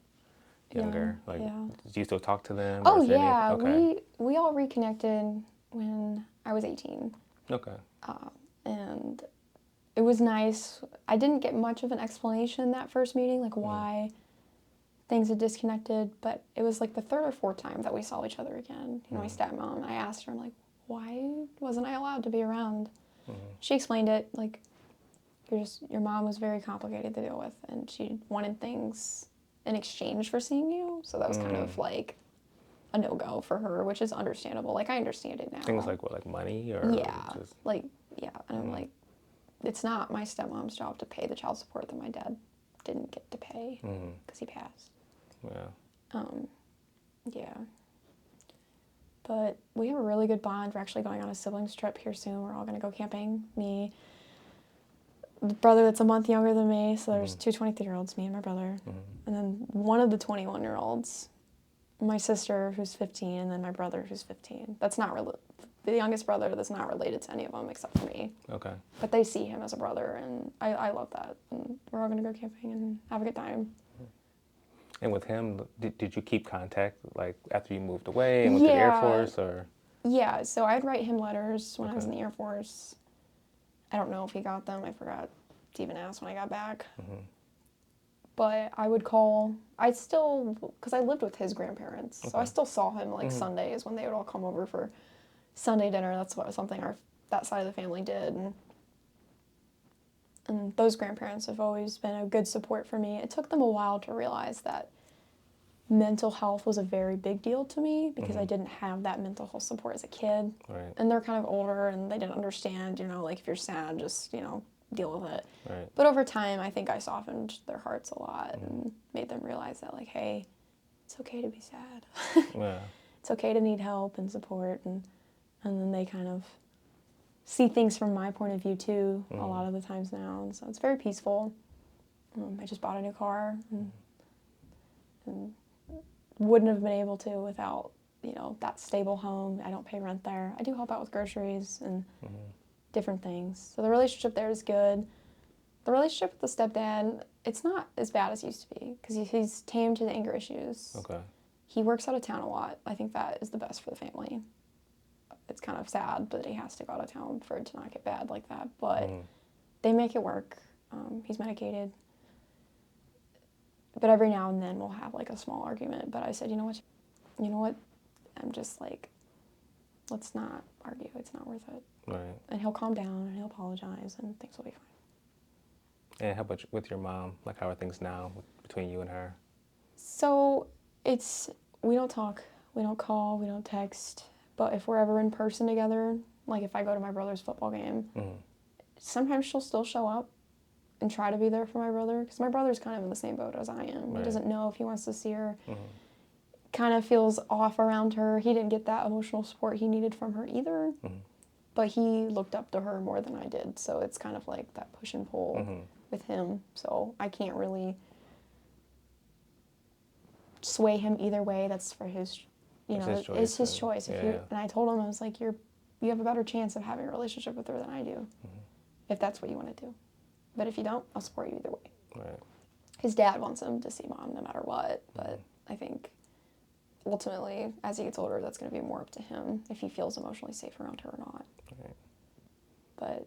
younger? Do you still talk to them? Oh yeah, we all reconnected when I was 18. Okay. And it was nice. I didn't get much of an explanation that first meeting, like why things had disconnected, but it was like the third or fourth time that we saw each other again. You know, my stepmom, I asked her, I'm like, why wasn't I allowed to be around? She explained it, like, your mom was very complicated to deal with, and she wanted things in exchange for seeing you, so that was kind of like a no-go for her, which is understandable. Like, I understand it now. Things like what, like money or just... and I'm like, it's not my stepmom's job to pay the child support that my dad didn't get to pay because he passed. Yeah. Yeah. But we have a really good bond. We're actually going on a siblings trip here soon. We're all going to go camping. Me, the brother that's a month younger than me, so there's two 23-year-olds, me and my brother. And then one of the 21-year-olds, my sister who's 15, and then my brother who's 15. That's not the youngest brother that's not related to any of them except for me. Okay. But they see him as a brother, and I love that. And we're all going to go camping and have a good time. And with him, did you keep contact like after you moved away and went to the Air Force or? Yeah, so I'd write him letters when I was in the Air Force. I don't know if he got them. I forgot to even ask when I got back. But I would call. Because I lived with his grandparents, so I still saw him like Sundays when they would all come over for Sunday dinner. That's something that side of the family did. And those grandparents have always been a good support for me. It took them a while to realize that mental health was a very big deal to me because I didn't have that mental health support as a kid. Right. And they're kind of older and they didn't understand, like if you're sad, just, deal with it. Right. But over time, I think I softened their hearts a lot and made them realize that, like, hey, it's okay to be sad. Yeah. It's okay to need help and support. And then they kind of see things from my point of view too a lot of the times now, and so it's very peaceful. I just bought a new car and wouldn't have been able to without that stable home. I don't pay rent there. I do help out with groceries and different things, so the relationship there is good. The relationship with the stepdad, it's not as bad as it used to be because he's tamed his anger issues. Okay. He works out of town a lot. I think that is the best for the family. It's kind of sad that he has to go out of town for it to not get bad like that, but they make it work. He's medicated. But every now and then we'll have like a small argument, but I said, you know what? I'm just like, let's not argue. It's not worth it. Right. And he'll calm down and he'll apologize and things will be fine. And how about with your mom? Like, how are things now between you and her? So we don't talk, we don't call, we don't text. But if we're ever in person together, like if I go to my brother's football game, sometimes she'll still show up and try to be there for my brother. Because my brother's kind of in the same boat as I am. Right. He doesn't know if he wants to see her. Kind of feels off around her. He didn't get that emotional support he needed from her either. But he looked up to her more than I did. So it's kind of like that push and pull with him. So I can't really sway him either way. That's for his... it's his choice. And I told him, I was like, you have a better chance of having a relationship with her than I do, if that's what you want to do. But if you don't, I'll support you either way. Right. His dad wants him to see mom no matter what, but I think ultimately, as he gets older, that's going to be more up to him if he feels emotionally safe around her or not. Right. But.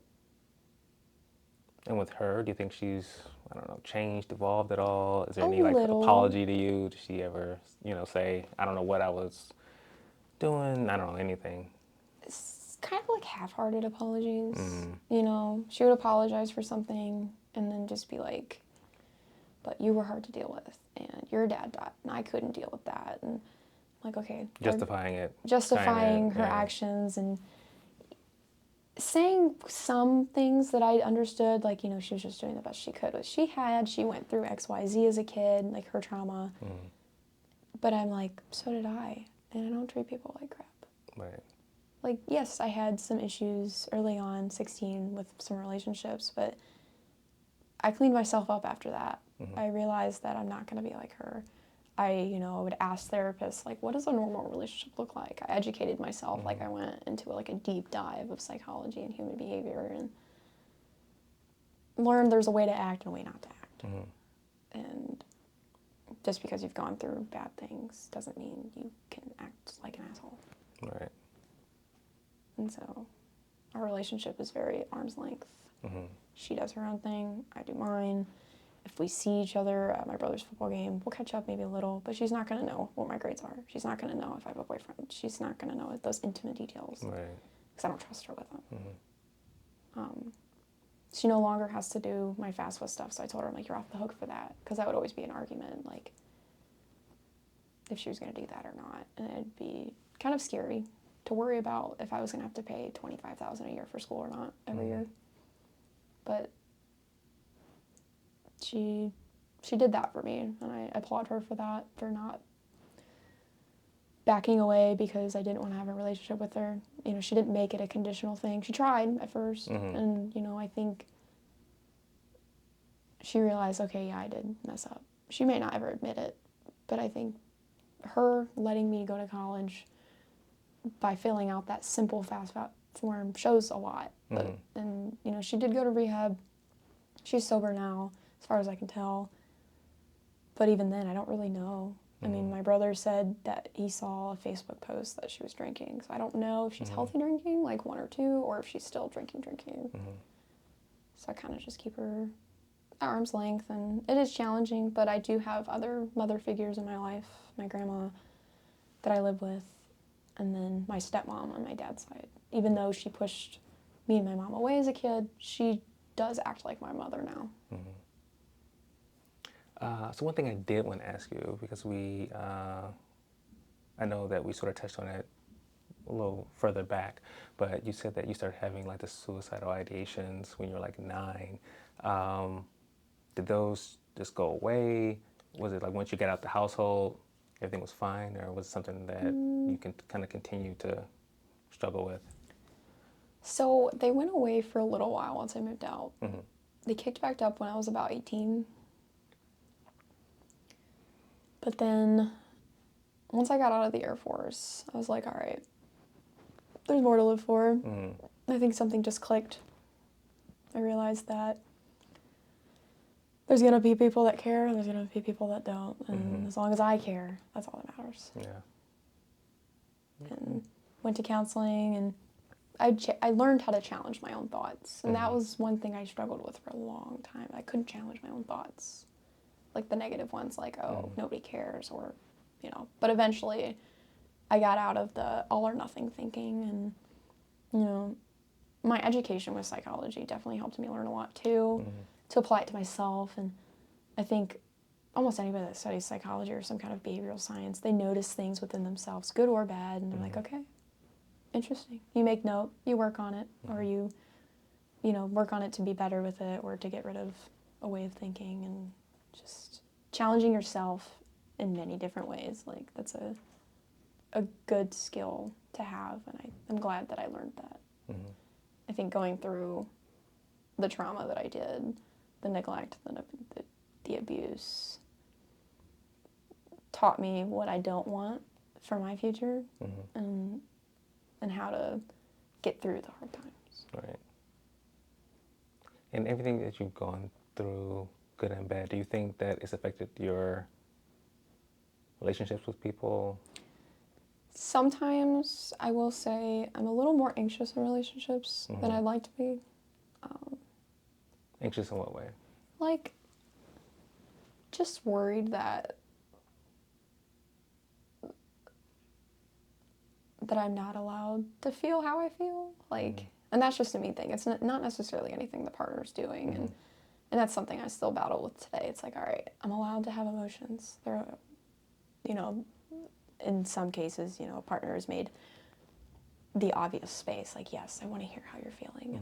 And with her, do you think she's, I don't know, changed, evolved at all? Is there any little. Apology to you? Did she ever, say, I don't know what I was doing? I don't know, anything. It's kind of like half-hearted apologies. She would apologize for something and then just be like, but you were hard to deal with. and your dad died, and I couldn't deal with that. And I'm like, okay. Justifying it. Justifying her actions and saying some things that I understood, like, you know, she was just doing the best she could. She went through XYZ as a kid, like her trauma. But I'm like, so did I. And I don't treat people like crap. Right. Like, yes, I had some issues early on, 16, with some relationships, but I cleaned myself up after that. I realized that I'm not going to be like her. I would ask therapists, like, what does a normal relationship look like? I educated myself, like I went into like a deep dive of psychology and human behavior and learned there's a way to act and a way not to act. And just because you've gone through bad things doesn't mean you can act like an asshole. Right. And so our relationship is very arm's length. She does her own thing, I do mine. If we see each other at my brother's football game, we'll catch up maybe a little, but she's not going to know what my grades are. She's not going to know if I have a boyfriend. She's not going to know those intimate details. Right. Because I don't trust her with them. She no longer has to do my FAFSA stuff, so I told her, I'm like, you're off the hook for that. Because that would always be an argument, like, if she was going to do that or not. And it'd be kind of scary to worry about if I was going to have to pay $25,000 a year for school or not every year. But she did that for me, and I applaud her for that, for not backing away because I didn't want to have a relationship with her. You know, she didn't make it a conditional thing. She tried at first, and, you know, I think she realized, okay, yeah, I did mess up. She may not ever admit it, but I think her letting me go to college by filling out that simple FAFSA form shows a lot. And, you know, she did go to rehab. She's sober now, as far as I can tell. But even then, I don't really know. I mean, my brother said that he saw a Facebook post that she was drinking. So I don't know if she's healthy drinking, like 1 or 2, or if she's still drinking. So I kind of just keep her at arm's length. And it is challenging, but I do have other mother figures in my life. My grandma that I live with, and then my stepmom on my dad's side. Even though she pushed me and my mom away as a kid, she does act like my mother now. So one thing I did want to ask you, because I know that we sort of touched on it a little further back, but you said that you started having like the suicidal ideations when you were like 9. Did those just go away? Was it like once you got out the household, everything was fine, or was it something that you can kind of continue to struggle with? So they went away for a little while once I moved out. They kicked back up when I was about 18. But then once I got out of the Air Force, I was like, all right, there's more to live for. I think something just clicked. I realized that there's going to be people that care, and there's going to be people that don't. And as long as I care, that's all that matters. And went to counseling, and I learned how to challenge my own thoughts. And that was one thing I struggled with for a long time. I couldn't challenge my own thoughts. Like the negative ones, like, oh, nobody cares, or, you know. But eventually, I got out of the all or nothing thinking, and, you know, my education with psychology definitely helped me learn a lot, too, to apply it to myself. And I think almost anybody that studies psychology or some kind of behavioral science, they notice things within themselves, good or bad, and they're like, okay, interesting. You make note, you work on it, or you know, work on it to be better with it, or to get rid of a way of thinking, and just challenging yourself in many different ways. Like, that's a good skill to have, and I'm glad that I learned that. I think going through the trauma that I did, the neglect, the abuse, taught me what I don't want for my future, and how to get through the hard times. Right. And everything that you've gone through, good and bad, do you think that it's affected your relationships with people? Sometimes I will say I'm a little more anxious in relationships than I'd like to be. Anxious in what way? Like, just worried that I'm not allowed to feel how I feel. Like, and that's just a me thing. It's not necessarily anything the partner's doing. And And that's something I still battle with today. It's like, all right, I'm allowed to have emotions. They're, in some cases, a partner has made the obvious space, like, yes, I want to hear how you're feeling.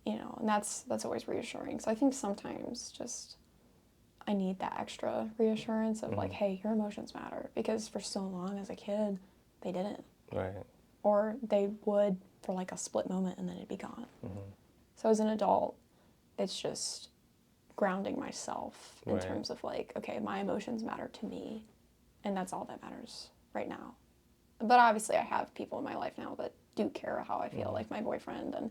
And, and that's always reassuring. So I think sometimes just I need that extra reassurance of like, hey, your emotions matter. Because for so long as a kid, they didn't. Right. Or they would for like a split moment and then it'd be gone. So as an adult, it's just grounding myself in terms of like, okay, my emotions matter to me. And that's all that matters right now. But obviously I have people in my life now that do care how I feel, like my boyfriend and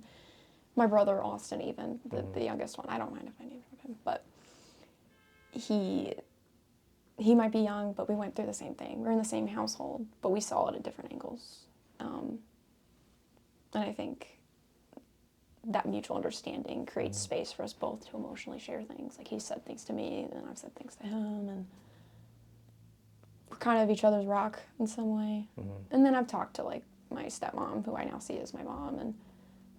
my brother Austin even, the youngest one. I don't mind if I name him, but he might be young, but we went through the same thing. We're in the same household, but we saw it at different angles. And I think that mutual understanding creates space for us both to emotionally share things. Like he said things to me, and I've said things to him, and we're kind of each other's rock in some way. And then I've talked to like my stepmom, who I now see as my mom, and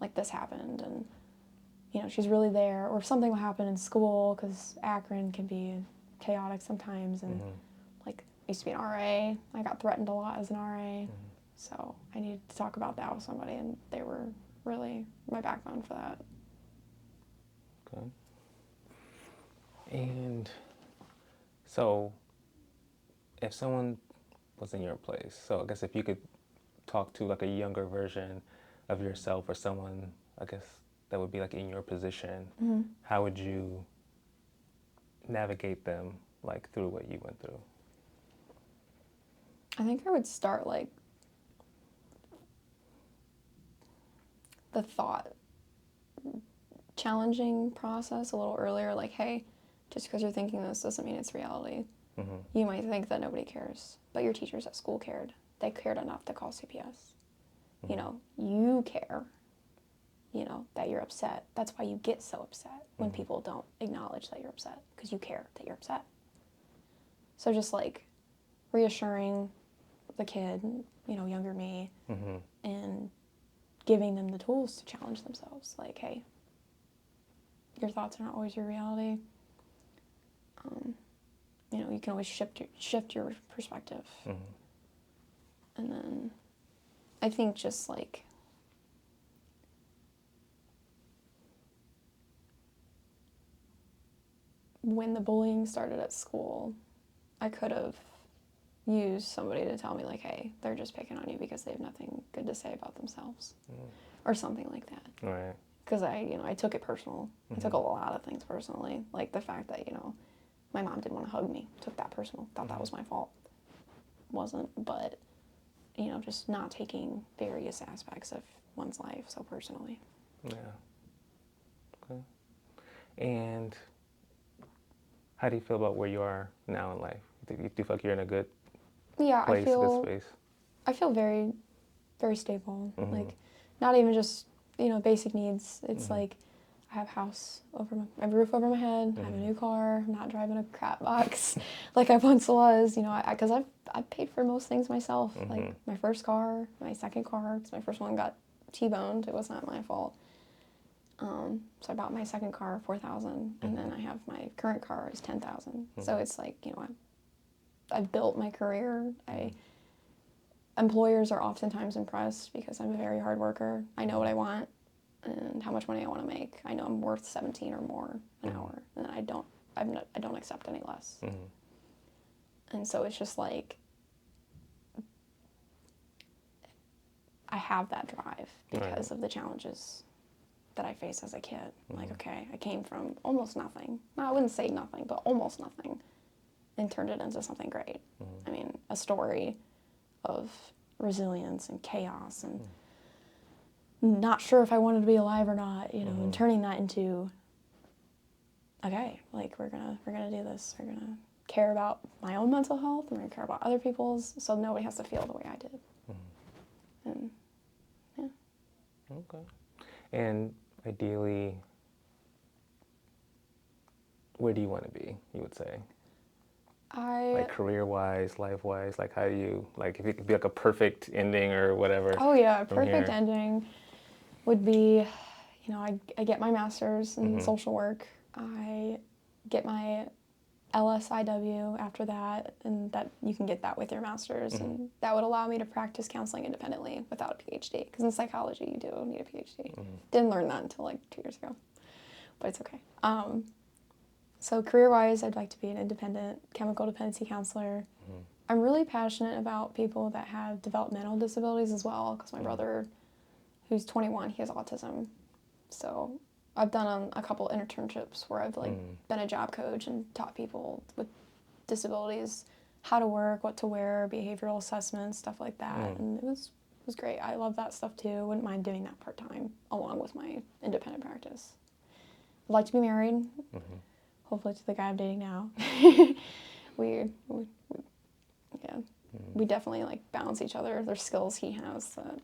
like this happened, and she's really there. Or if something will happen in school, because Akron can be chaotic sometimes, and like I used to be an RA. I got threatened a lot as an RA, so I needed to talk about that with somebody, and they were really my backbone for that. Okay. And so if someone was in your place, so I guess if you could talk to like a younger version of yourself or someone, I guess that would be like in your position, how would you navigate them like through what you went through? I think I would start like the thought challenging process a little earlier, like, hey, just because you're thinking this doesn't mean it's reality. You might think that nobody cares, but your teachers at school cared. They cared enough to call CPS. You care, that you're upset. That's why you get so upset when people don't acknowledge that you're upset, because you care that you're upset. So just like reassuring the kid, younger me, and giving them the tools to challenge themselves. Like, hey, your thoughts are not always your reality. You can always shift your perspective. And then I think just like when the bullying started at school, I could have used somebody to tell me like, hey, they're just picking on you because they have nothing good to say about themselves, or something like that. Right. Because I took it personal. I took a lot of things personally, like the fact that my mom didn't want to hug me. Took that personal. Thought that was my fault. Wasn't, but just not taking various aspects of one's life so personally. Yeah. Okay. And how do you feel about where you are now in life? Do you feel like you're in a good place, good space? I feel very, very stable. Like, not even just, basic needs. It's like I have a roof over my head, I have a new car, I'm not driving a crap box like I once was, because I've paid for most things myself. Like my first car, my second car, because my first one got T-boned, it was not my fault. So I bought my second car, $4,000, and then I have my current car is $10,000. So it's like, I've built my career. Employers are oftentimes impressed because I'm a very hard worker. I know what I want and how much money I want to make. I know I'm worth 17 or more an hour, and I don't accept any less. And so it's just like I have that drive because of the challenges that I faced as a kid. Like, okay, I came from almost nothing. No, I wouldn't say nothing, but almost nothing, and turned it into something great. I mean, a story of resilience and chaos and not sure if I wanted to be alive or not, and turning that into, okay, like we're gonna do this. We're gonna care about my own mental health, and we're gonna care about other people's, so nobody has to feel the way I did. And yeah. Okay. And ideally, where do you want to be, you would say? Like career-wise, life-wise, like how do you, like if it could be like a perfect ending or whatever. Oh yeah, perfect ending would be, I get my master's in social work. I get my LSIW after that, and that you can get that with your master's, and that would allow me to practice counseling independently without a PhD, because in psychology you do need a PhD. Didn't learn that until like 2 years ago, but it's okay. So career-wise, I'd like to be an independent chemical dependency counselor. I'm really passionate about people that have developmental disabilities as well, because my brother, who's 21, he has autism. So I've done a couple internships where I've like been a job coach and taught people with disabilities how to work, what to wear, behavioral assessments, stuff like that. And it was great. I love that stuff too. Wouldn't mind doing that part-time along with my independent practice. I'd like to be married. Hopefully to the guy I'm dating now. we definitely like balance each other. There's skills he has that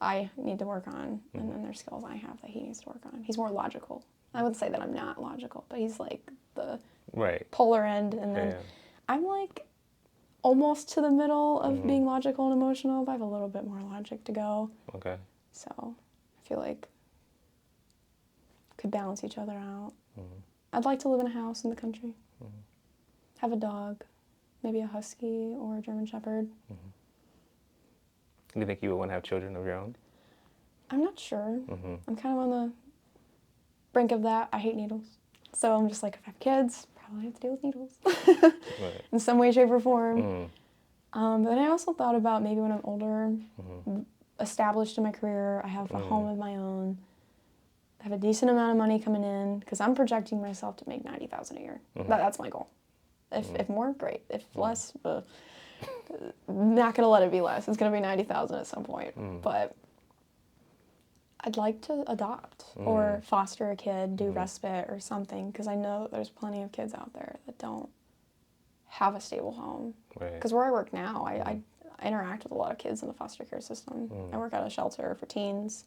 I need to work on, and then there's skills I have that he needs to work on. He's more logical. I would say that I'm not logical, but he's like the polar end, and then I'm like almost to the middle of being logical and emotional, but I have a little bit more logic to go. Okay. So I feel like could balance each other out. I'd like to live in a house in the country. Have a dog, maybe a husky or a German shepherd. Do you think you would want to have children of your own? I'm not sure. I'm kind of on the brink of that. I hate needles. So I'm just like, if I have kids, probably have to deal with needles in some way, shape, or form. But then I also thought about maybe when I'm older, established in my career, I have a home of my own, I have a decent amount of money coming in, because I'm projecting myself to make $90,000 a year. That's my goal. If more, great. If less, not going to let it be less. It's going to be $90,000 at some point. But I'd like to adopt or foster a kid, do respite or something, because I know that there's plenty of kids out there that don't have a stable home. Because where I work now, I interact with a lot of kids in the foster care system. I work at a shelter for teens,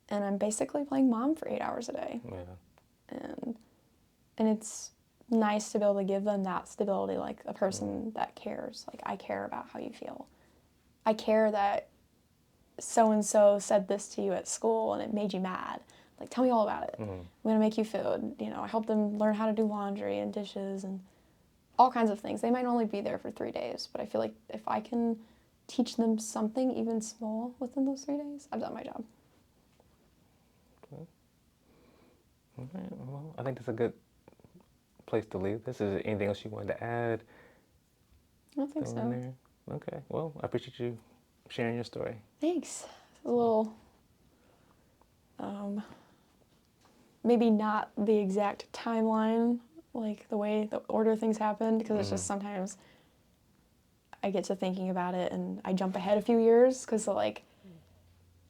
and I'm basically playing mom for 8 hours a day. And it's nice to be able to give them that stability, like a person that cares. Like, I care about how you feel. I care that so-and-so said this to you at school and it made you mad. Like, tell me all about it. I'm going to make you food. You know, I help them learn how to do laundry and dishes and all kinds of things. They might only be there for 3 days, but I feel like if I can teach them something even small within those 3 days, I've done my job. Okay. Well, I think that's a good place to leave this. Is there anything else you wanted to add? I don't think so. Okay. Well, I appreciate you sharing your story. Thanks. It's a little, maybe not the exact timeline, like the order things happened, because it's just sometimes I get to thinking about it and I jump ahead a few years because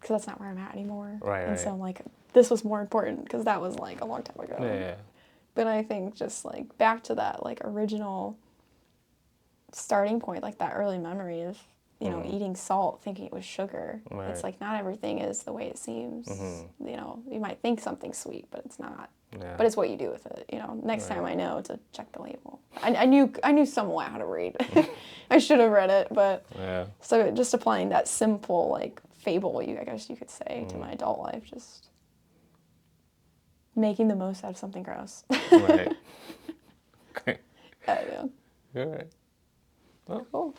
that's not where I'm at anymore. And so I'm like, this was more important because that was like a long time ago. But I think just like back to that like original starting point, like that early memory of, you know, eating salt, thinking it was sugar. It's like not everything is the way it seems. You know, you might think something's sweet, but it's not. But it's what you do with it. You know, next time I know to check the label. I knew somewhat how to read. I should have read it, but so just applying that simple like fable, I guess you could say, to my adult life, just making the most out of something gross. Okay. Yeah. All right. Well, cool.